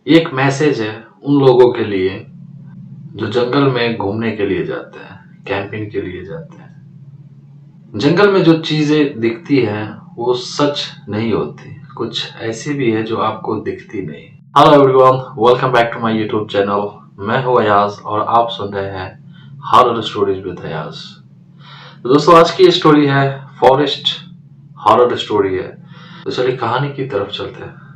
एक मैसेज है उन लोगों के लिए जो जंगल में घूमने के लिए जाते हैं, कैंपिंग के लिए जाते हैं। जंगल में जो चीजें दिखती हैं वो सच नहीं होती, कुछ ऐसी भी है जो आपको दिखती नहीं। Hello everyone, welcome back to my YouTube channel. मैं हूं अयाज और आप सुन रहे हैं हॉरर स्टोरीज विद अयाज। तो दोस्तों, आज की स्टोरी है फॉरेस्ट हॉरर स्टोरी है। तो चलिए कहानी की तरफ चलते हैं।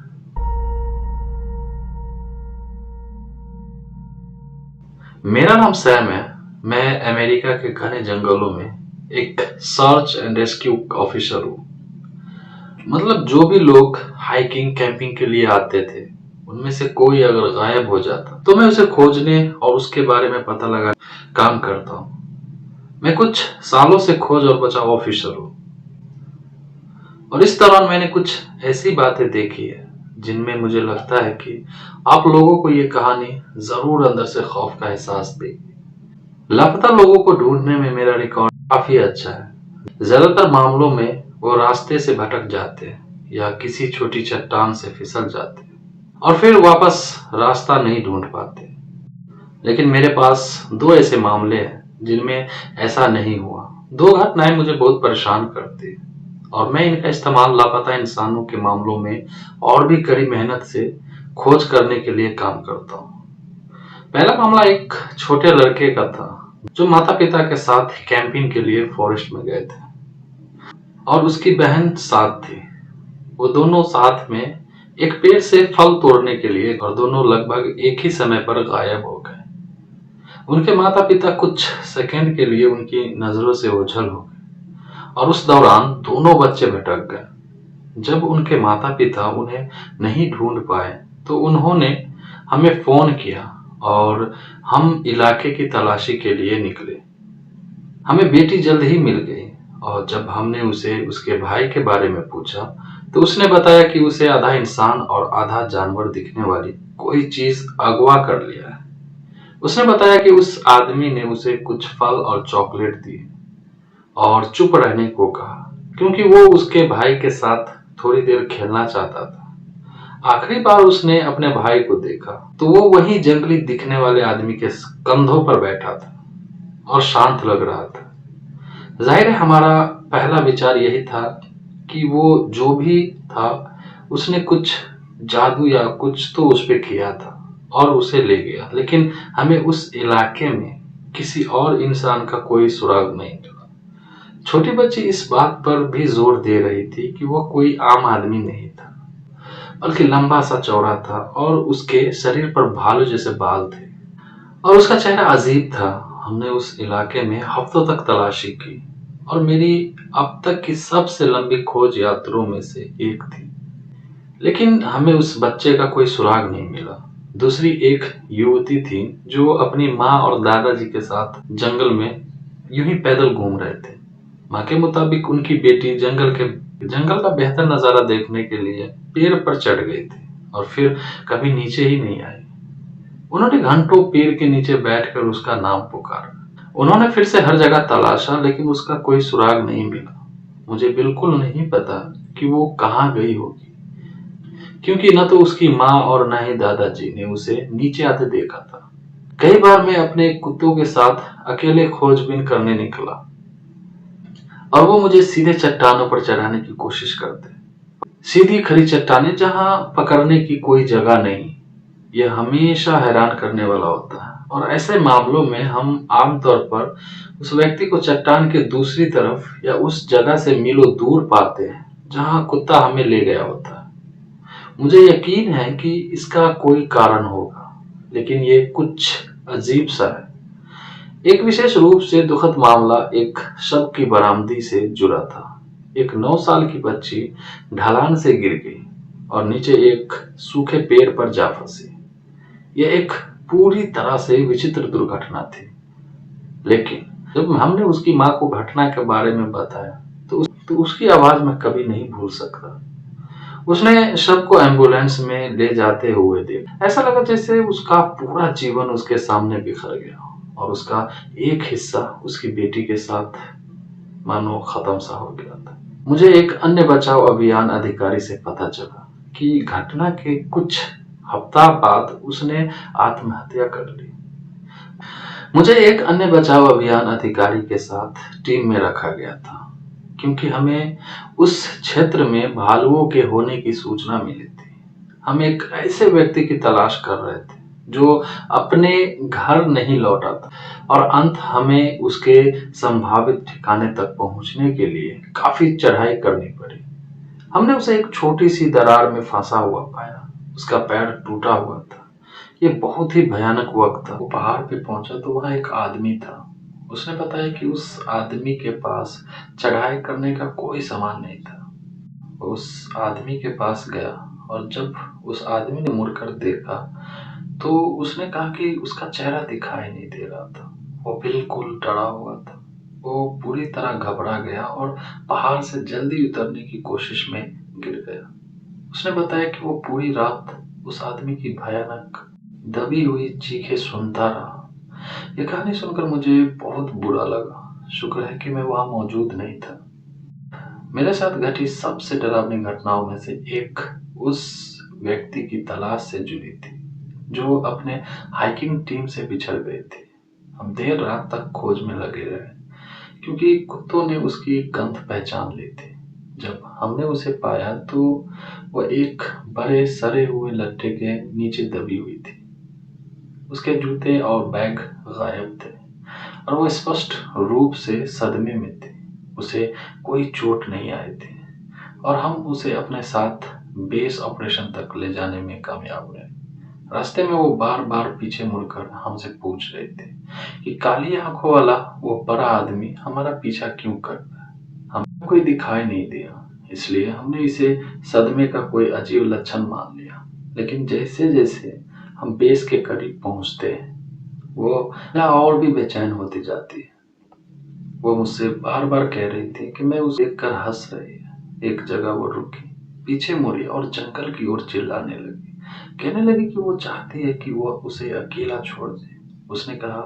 मेरा नाम सैम है। मैं अमेरिका के घने जंगलों में एक सर्च एंड रेस्क्यू ऑफिसर हूँ। मतलब जो भी लोग हाइकिंग कैंपिंग के लिए आते थे उनमें से कोई अगर गायब हो जाता तो मैं उसे खोजने और उसके बारे में पता लगा काम करता हूँ। मैं कुछ सालों से खोज और बचाव ऑफिसर हूँ और इस दौरान मैंने कुछ ऐसी बातें देखी है जिनमें मुझे लगता है कि आप लोगों को ये कहानी जरूर अंदर से खौफ का एहसास देगी। लापता लोगों को ढूंढने में मेरा रिकॉर्ड काफी अच्छा है। ज्यादातर मामलों में वो रास्ते से भटक जाते हैं या किसी छोटी चट्टान से फिसल जाते हैं और फिर वापस रास्ता नहीं ढूंढ पाते। लेकिन मेरे पास दो ऐसे मामले हैं जिनमें ऐसा नहीं हुआ। दो घटनाएं मुझे बहुत परेशान करती हैं और मैं इनका इस्तेमाल लापता इंसानों के मामलों में और भी कड़ी मेहनत से खोज करने के लिए काम करता हूँ। पहला मामला एक छोटे लड़के का था जो माता पिता के साथ कैंपिंग के लिए फॉरेस्ट में गए थे और उसकी बहन साथ थी। वो दोनों साथ में एक पेड़ से फल तोड़ने के लिए और दोनों लगभग एक ही समय पर गायब हो गए। उनके माता पिता कुछ सेकंड के लिए उनकी नजरों से ओझल हो गए और उस दौरान दोनों बच्चे भटक गए। जब उनके माता पिता उन्हें नहीं ढूंढ पाए तो उन्होंने हमें फोन किया और हम इलाके की तलाशी के लिए निकले। हमें बेटी जल्द ही मिल गई और जब हमने उसे उसके भाई के बारे में पूछा तो उसने बताया कि उसे आधा इंसान और आधा जानवर दिखने वाली कोई चीज अगवा कर लिया है। उसने बताया कि उस आदमी ने उसे कुछ फल और चॉकलेट दिए और चुप रहने को कहा क्योंकि वो उसके भाई के साथ थोड़ी देर खेलना चाहता था। आखिरी बार उसने अपने भाई को देखा तो वो वही जंगली दिखने वाले आदमी के कंधों पर बैठा था और शांत लग रहा था। जाहिर है हमारा पहला विचार यही था कि वो जो भी था उसने कुछ जादू या कुछ तो उस पे किया था और उसे ले गया, लेकिन हमें उस इलाके में किसी और इंसान का कोई सुराग नहीं मिला। छोटी बच्ची इस बात पर भी जोर दे रही थी कि वो कोई आम आदमी नहीं था बल्कि लंबा सा चौड़ा था और उसके शरीर पर भालू जैसे बाल थे और उसका चेहरा अजीब था। हमने उस इलाके में हफ्तों तक तलाशी की और मेरी अब तक की सबसे लंबी खोज यात्राओं में से एक थी, लेकिन हमें उस बच्चे का कोई सुराग नहीं मिला। दूसरी एक युवती थी जो अपनी माँ और दादाजी के साथ जंगल में यूं ही पैदल घूम रहे थे। माँ के मुताबिक उनकी बेटी जंगल का बेहतर नजारा देखने के लिए पेड़ पर चढ़ गई थी और फिर कभी नीचे ही नहीं आई। उन्होंने घंटों पेड़ के नीचे बैठकर उसका नाम पुकारा। उन्होंने फिर से हर जगह तलाशा लेकिन उसका कोई सुराग नहीं मिला। मुझे बिल्कुल नहीं पता कि वो कहाँ गई होगी क्योंकि न तो उसकी माँ और न ही दादाजी ने उसे नीचे आते देखा था। कई बार मैं अपने कुत्तों के साथ अकेले खोजबीन करने निकला और वो मुझे सीधे चट्टानों पर चढ़ाने की कोशिश करते। सीधी खड़ी चट्टानें जहां पकड़ने की कोई जगह नहीं। यह हमेशा हैरान करने वाला होता है और ऐसे मामलों में हम आमतौर पर उस व्यक्ति को चट्टान के दूसरी तरफ या उस जगह से मीलों दूर पाते हैं जहां कुत्ता हमें ले गया होता है। मुझे यकीन है कि इसका कोई कारण होगा, लेकिन ये कुछ अजीब सा है। एक विशेष रूप से दुखद मामला एक शव की बरामदी से जुड़ा था। एक 9 साल की बच्ची ढलान से गिर गई और नीचे एक सूखे पेड़ पर जा फंसी। यह एक पूरी तरह से विचित्र दुर्घटना थी, लेकिन जब हमने उसकी माँ को घटना के बारे में बताया तो उसकी आवाज मैं कभी नहीं भूल सकता। उसने शव को एम्बुलेंस में ले जाते हुए देखा। ऐसा लगा जैसे उसका पूरा जीवन उसके सामने बिखर गया और उसका एक हिस्सा उसकी बेटी के साथ मानो खत्म सा हो गया था। मुझे एक अन्य बचाव अभियान अधिकारी से पता चला कि घटना के कुछ हफ्ता बाद उसने आत्महत्या कर ली। मुझे एक अन्य बचाव अभियान अधिकारी के साथ टीम में रखा गया था, क्योंकि हमें उस क्षेत्र में भालुओं के होने की सूचना मिली थी। हम एक ऐसे व्यक्ति की तलाश कर रहे थे जो अपने घर नहीं लौटा था, और अंत हमें उसके संभावित ठिकाने तक पहुंचने के लिए काफी चढ़ाई करनी पड़ी। हमने उसे एक छोटी सी दरार में फंसा हुआ पाया। उसका पैर टूटा हुआ था। ये बहुत ही भयानक वक्त था। वो पहाड़ पे पहुंचा तो वहां एक आदमी था। उसने बताया कि उस आदमी के पास चढ़ाई करने का कोई सामान नहीं था। वो उस आदमी के पास गया, और जब उस आदमी ने मुड़कर देखा तो उसने कहा कि उसका चेहरा दिखाई नहीं दे रहा था। वो बिल्कुल डरा हुआ था। वो पूरी तरह घबरा गया और पहाड़ से जल्दी उतरने की कोशिश में गिर गया। उसने बताया कि वो पूरी रात उस आदमी की भयानक दबी हुई चीखें सुनता रहा। ये कहानी सुनकर मुझे बहुत बुरा लगा। शुक्र है कि मैं वहां मौजूद नहीं था। मेरे साथ घटी सबसे डरावनी घटनाओं में से एक उस व्यक्ति की तलाश से जुड़ी थी जो अपने हाइकिंग टीम से बिछड़ गई थी। हम देर रात तक खोज में लगे रहे, क्योंकि कुत्तों ने उसकी गंध पहचान ली थी। जब हमने उसे पाया तो वह एक बड़े सड़े हुए लट्ठे के नीचे दबी हुई थी। उसके जूते और बैग गायब थे, और वो स्पष्ट रूप से सदमे में थी। उसे कोई चोट नहीं आई थी, और हम उसे अपने साथ बेस ऑपरेशन तक ले जाने में कामयाब रहे। रास्ते में वो बार बार पीछे मुड़कर हमसे पूछ रहे थे कि काली आंखों वाला वो बड़ा आदमी हमारा पीछा क्यों कर रहा है। हमें कोई दिखाई नहीं दिया, इसलिए हमने इसे सदमे का कोई अजीब लक्षण मान लिया। लेकिन जैसे जैसे हम बेस के करीब पहुंचते हैं, वो और भी बेचैन होती जाती है। वो मुझसे बार बार कह रही थी कि मैं उसे देखकर हंस रही है। एक जगह वो रुकी, पीछे मुड़ी और जंगल की ओर चिल्लाने लगी। कहने लगी कि वो चाहती है कि वो उसे अकेला छोड़ दे। उसने कहा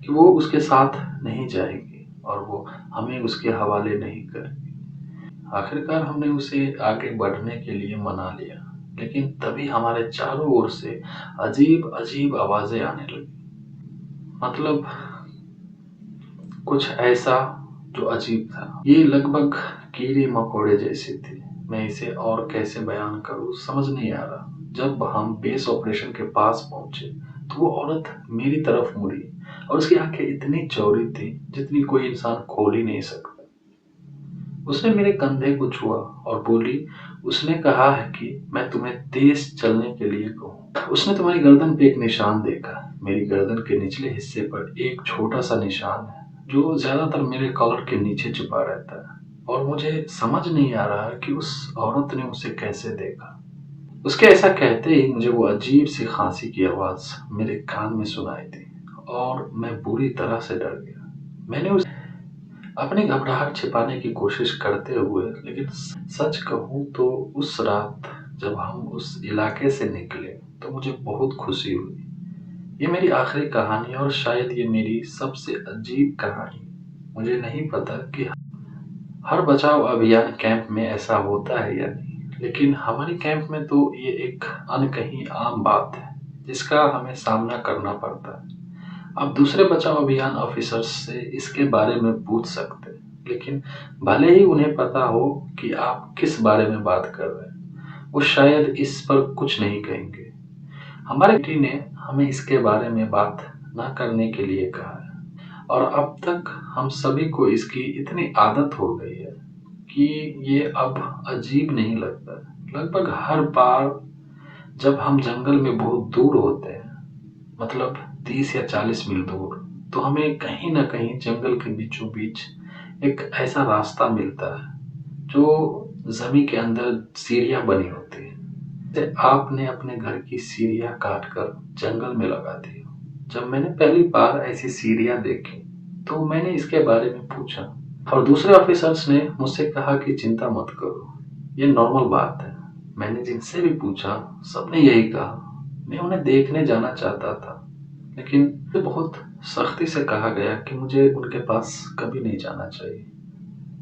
कि वो उसके साथ नहीं जाएगी और वो हमें उसके हवाले नहीं करेगी। आखिरकार हमने उसे आगे बढ़ने के लिए मना लिया, लेकिन तभी हमारे चारों ओर से अजीब अजीब आवाजें आने लगी। मतलब कुछ ऐसा जो अजीब था। ये लगभग कीड़े मकोड़े जैसी थी। मैं इसे और कैसे बयान करूं समझ नहीं आ रहा। जब हम बेस ऑपरेशन के पास पहुंचे तो वो औरत मेरी तरफ मुड़ी, और उसकी आंखें इतनी चौड़ी थी जितनी कोई इंसान खोल ही नहीं सकता। उसने मेरे कंधे को छुआ और बोली, उसने कहा है कि मैं तुम्हें तेज चलने के लिए कहूँ। उसने तुम्हारी गर्दन पे एक निशान देखा। मेरी गर्दन के निचले हिस्से पर एक छोटा सा निशान है जो ज्यादातर मेरे कॉलर के नीचे छुपा रहता है, और मुझे समझ नहीं आ रहा कि उस औरत ने उसे कैसे देखा। उसके ऐसा कहते ही मुझे वो अजीब सी खांसी की आवाज मेरे कान में सुनाई दी, और मैं बुरी तरह से डर गया। मैंने अपनी घबराहट छिपाने की कोशिश करते हुए, लेकिन सच कहूं तो उस रात जब हम उस इलाके से निकले तो मुझे बहुत खुशी हुई। ये मेरी आखिरी कहानी, और शायद ये मेरी सबसे अजीब कहानी। मुझे नहीं पता कि हर बचाव अभियान कैंप में ऐसा होता है या नहीं, लेकिन हमारी कैंप में तो ये एक अनकही आम बात है जिसका हमें सामना करना पड़ता है। आप दूसरे बचाव अभियान ऑफिसर्स से इसके बारे में पूछ सकते हैं, लेकिन भले ही उन्हें पता हो कि आप किस बारे में बात कर रहे हैं, वो शायद इस पर कुछ नहीं कहेंगे। हमारे टीम ने हमें इसके बारे में बात न करने के लिए कहा है, और अब तक हम सभी को इसकी इतनी आदत हो गई है कि ये अब अजीब नहीं लगता। लगभग हर बार जब हम जंगल में बहुत दूर होते हैं, मतलब 30 या 40 मील दूर, तो हमें कहीं ना कहीं जंगल के बीचों बीच एक ऐसा रास्ता मिलता है जो जमीन के अंदर सीढ़ियां बनी होती है। जैसे आपने अपने घर की सीढ़ियां काट कर जंगल में लगा दी हो। जब मैंने पहली बार ऐसी सीढ़ियां देखी तो मैंने इसके बारे में पूछा, और दूसरे ऑफिसर्स ने मुझसे कहा कि चिंता मत करो, ये नॉर्मल बात है। मैंने जिनसे भी पूछा सबने यही कहा। मैं उन्हें देखने जाना चाहता था, लेकिन मुझे बहुत सख्ती से कहा गया कि मुझे उनके पास कभी नहीं जाना चाहिए।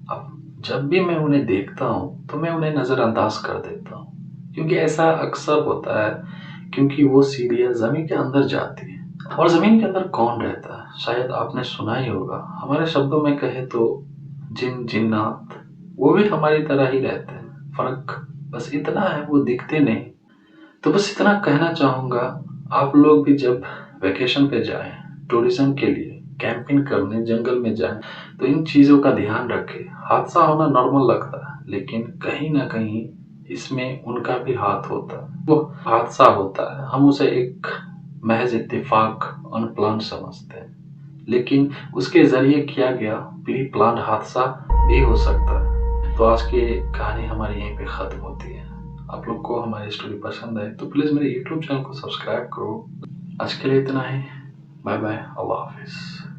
अब जब भी मैं उन्हें देखता हूँ तो मैं उन्हें नजरअंदाज कर देता हूँ, क्योंकि ऐसा अक्सर होता है क्योंकि वो सीढ़ियाँ ज़मीन के अंदर जाती हैं। और ज़मीन के अंदर कौन रहता है? शायद आपने सुना ही होगा। हमारे शब्दों में कहें तो जिन जिन्नात, वो भी हमारी तरह ही रहते हैं। फ़र्क बस इतना है, वो दिखते नहीं। तो बस इतना कहना चाहूँगा, आप लोग भी जब वैकेशन पे जाएँ, टूरिज़्म के लिए, कैंपिंग करने जंगल में जाएँ, तो इन चीज़ों का ध्यान रखें। हादसा होना नॉर्मल लगता है, लेकिन कहीं न कहीं इसमें उनका भी हाथ होता है। वो हादसा होता है, हम उसे एक महज़ इत्तेफ़ाक, अनप्लान्ड समझते हैं, लेकिन उसके ज़रिए किया गया प्री प्लान्ड हादसा भी हो सकता है। तो आज की कहानी हमारी यहीं पे ख़त्म होती है। आप लोग को हमारी स्टोरी पसंद आए तो प्लीज़ मेरे यूट्यूब चैनल को सब्सक्राइब करो। आज के लिए इतना ही। बाय बाय, अल्लाह हाफ़िज़।